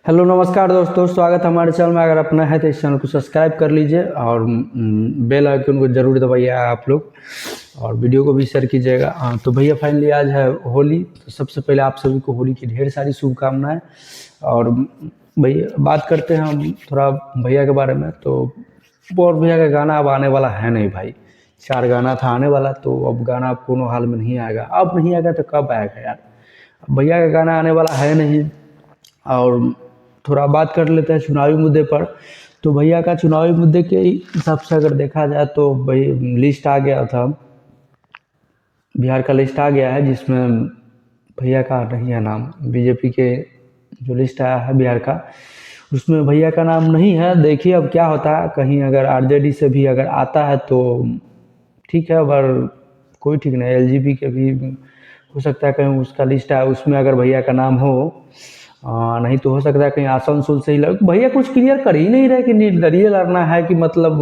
Hello नमस्कार दोस्तों, स्वागत है हमारे चैनल में। अगर अपना है तो इस चैनल को सब्सक्राइब कर लीजिए और बेल आइकन को ज़रूर दबाइए आप लोग, और वीडियो को भी शेयर कीजिएगा। तो भैया फाइनली आज है होली, तो सबसे पहले आप सभी को होली की ढेर सारी शुभकामनाएं। और भैया बात करते हैं हम थोड़ा भैया के बारे में। तो और भैया का गाना अब आने वाला है नहीं भाई। 4 गाना था आने वाला, तो अब गाना अब कोनो हाल में नहीं आएगा। अब नहीं आएगा तो कब आएगा यार। भैया का गाना आने वाला है नहीं। और थोड़ा बात कर लेते हैं चुनावी मुद्दे पर। तो भैया का चुनावी मुद्दे के हिसाब से अगर देखा जाए तो भाई लिस्ट आ गया था, बिहार का लिस्ट आ गया है, जिसमें भैया का नहीं है नाम। बीजेपी के जो लिस्ट आया है बिहार का, उसमें भैया का नाम नहीं है। देखिए अब क्या होता है, कहीं अगर आरजेडी से भी अगर आता है तो ठीक है, अगर कोई ठीक नहीं, एलजीबी के भी हो सकता है कहीं उसका लिस्ट है, उसमें अगर भैया का नाम हो। नहीं तो हो सकता है कहीं आसनसोल से ही लग। भैया कुछ क्लियर कर ही नहीं रहे कि निर्दलीय लड़ना है कि मतलब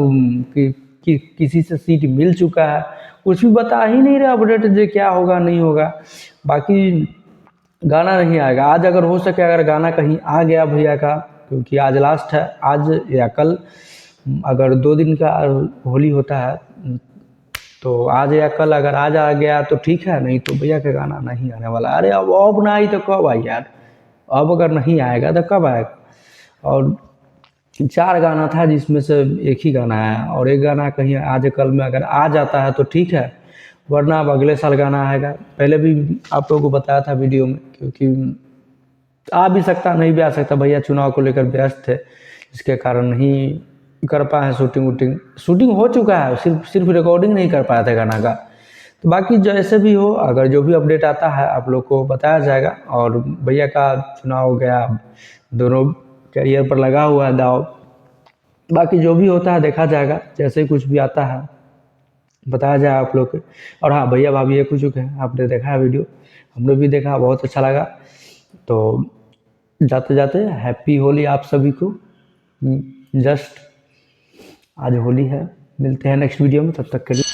कि किसी से सीट मिल चुका है। कुछ भी बता ही नहीं रहे अपडेट जो क्या होगा नहीं होगा। बाकी गाना नहीं आएगा आज। अगर हो सके अगर गाना कहीं आ गया भैया का, क्योंकि आज लास्ट है, आज या कल, अगर 2 दिन का होली होता है तो आज या कल अगर आज आ गया तो ठीक है, नहीं तो भैया का गाना नहीं आने वाला। अरे अब ना आई तो कब आई यार। अब अगर नहीं आएगा तो कब आएगा। और 4 गाना था जिसमें से एक ही गाना है, और एक गाना कहीं आज कल में अगर आ जाता है तो ठीक है, वरना अब अगले साल गाना आएगा। पहले भी आप लोगों को बताया था वीडियो में, क्योंकि आ भी सकता नहीं भी आ सकता। भैया चुनाव को लेकर व्यस्त थे, इसके कारण नहीं कर पाए शूटिंग शूटिंग हो चुका है, सिर्फ रिकॉर्डिंग नहीं कर पाए थे गाना का। तो बाकी जैसे भी हो, अगर जो भी अपडेट आता है आप लोग को बताया जाएगा। और भैया का चुनाव हो गया, दोनों कैरियर पर लगा हुआ है दाव। बाकी जो भी होता है देखा जाएगा, जैसे ही कुछ भी आता है बताया जाए आप लोग को। और हाँ, भैया भाभी एक हो चुके हैं, आपने देखा है वीडियो, हम लोग भी देखा, बहुत अच्छा लगा। तो जाते जाते हैप्पी होली आप सभी को। जस्ट आज होली है। मिलते हैं नेक्स्ट वीडियो में, तब तक के लिए।